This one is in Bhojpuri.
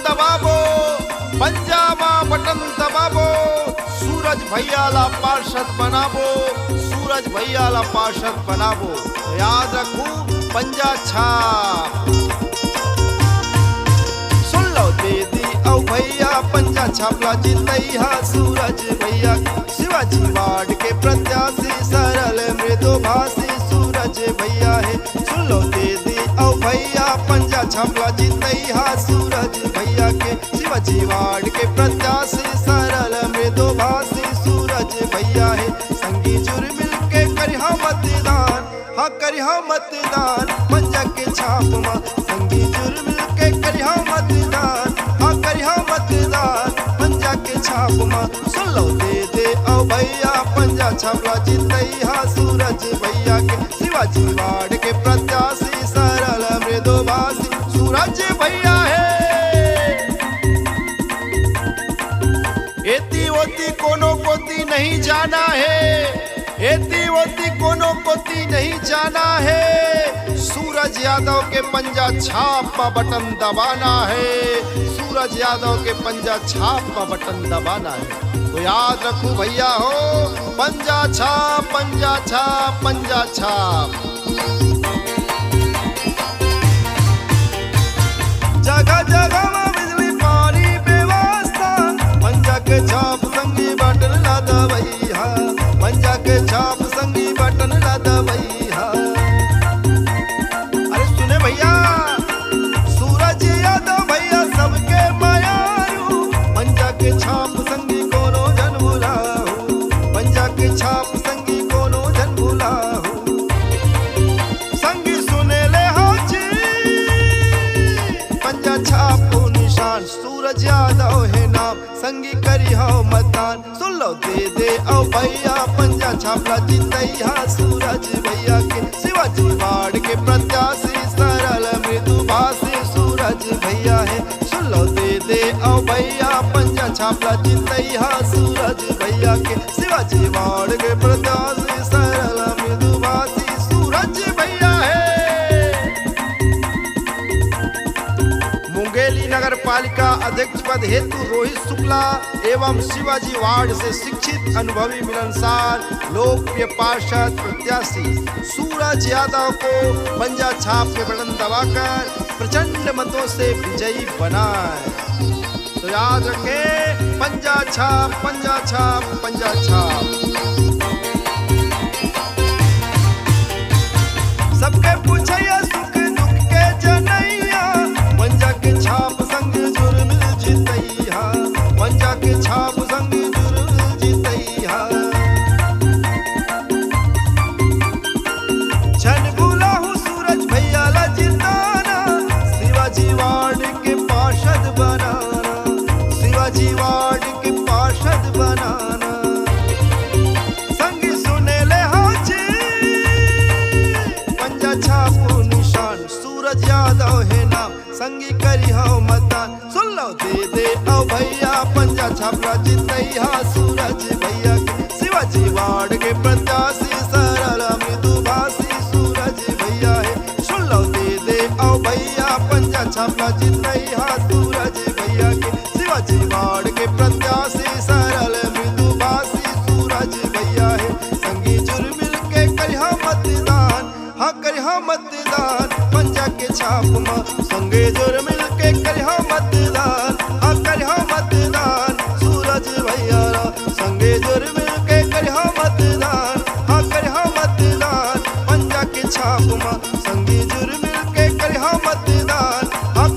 दबाबो, पंजाबा बटन दबाबो, सूरज भैया ला पार्षद बनाबो, सूरज भैया ला पार्षद बनाबो। तो याद रखो पंजा छाप। सुन लो दीदी औ भैया पंजा छापला जीतैहा सूरज भैया। शिवाजी वार्ड के प्रत्याशी सरल मृदुभाषी सूरज भैया है। सुन लो दीदी औ भैया पंजा छापला जीतैहा सूरज भैया के। शिवाजी वार्ड के प्रत्याशी सरल मृदुभाषी सूरज भैया है। संगी जुर मिल के करिहा मतदान, हाँ करिहा मतदान पंजा के छाप मां। संगी जुर मिल के करिहा मतदान, हाँ करिहा मतदान पंजा के छाप मां। सुन लो दे औ भैया पंजा छापला जीतैहा सूरज भैया के। शिवाजी वार्ड के प्रत्याशी सरल मृदुभाषी सूरज भैया है। एती ओती कोनो कोती नहीं जाना है, एती ओती कोनो कोती नहीं जाना है। सूरज यादव के पंजा छाप पर बटन दबाना है, सूरज यादव के पंजा छाप पर बटन दबाना है। तो याद रखो भैया हो पंजा छाप, पंजा छाप, पंजा छाप। जगह जगह में बिजली पानी व्यवस्था, पंजा के छाप संगी बटन ला दबैया, पंजा के छाप संगी बटन ला दबैया। अरे सुने भैया सूरज यादव भैया सबके मायारू, पंजा के छाप संगी कोनो जन भुलाहू, पंजा के छाप संगी कोनो जन भुलाहू। संगी सुने ले हाजी पंजा छाप को निशान, सूरज यादव है नाम संगी करी हो मतदान। सुन लो दे औ भैया पंजा छापला जीतैहा सूरज भैया के। शिवाजी वार्ड के प्रत्याशी सरल मृदुभाषी सूरज भैया है। सुन लो दे औ भैया पंजा छापला जीतैहा सूरज भैया के। शिवाजी वार्ड के प्रत्याशी सरल मृदुभाषी सूरज भैया है। मुंगेली नगर पालिका अध्यक्ष पद हेतु रोहित शुक्ला एवं शिवाजी वार्ड से शिक्षित अनुभवी मिलनसार लोकप्रिय पार्षद प्रत्याशी सूरज यादव को पंजा छाप के बटन दबाकर प्रचंड मतों से विजयी बनाए। तो याद रखें पंजा छाप, पंजा छाप, पंजा छाप। सबके पूछैया सुख दुख के जनैया, पंजा के छाप संग जुर मिल जीतैहा, पंजा के छाप संग जुर मिल जीतैहा। छन भुलाहू सूरज भैया ला जिताना, शिवाजी वार्ड के पार्षद बनाना, शिवाजी वार्ड के पार्षद बनाना। संगी सुने ले हाजी पंजा छाप निशान, सूरज यादव है नाम संगी करी हो मतदान। सुन लो दे औ भैया पंजा छापला जीतैहा सूरज भैया के। शिवाजी वार्ड के प्रत्याशी सरल मृदुभाषी सूरज भैया है। सुन लो दे औ भैया पंजा छापला जीतैहा सूरज भैया के। शिवाजी वार्ड के प्रत्याशी सरल मृदुभाषी सूरज भैया है। संगी जुर मिल के करिहा मतदान, हाँ करिहा मतदान पंजा के छाप मां। संगे जुर मिल के करिहा मतदान, हाँ करिहा मतदान सूरज भैया रा। संगे जुर मिल के करिहा मतदान, हाँ करिहा मतदान पंजा के छाप मां। संगी जुर मिल के करिहा मतदान, हाँ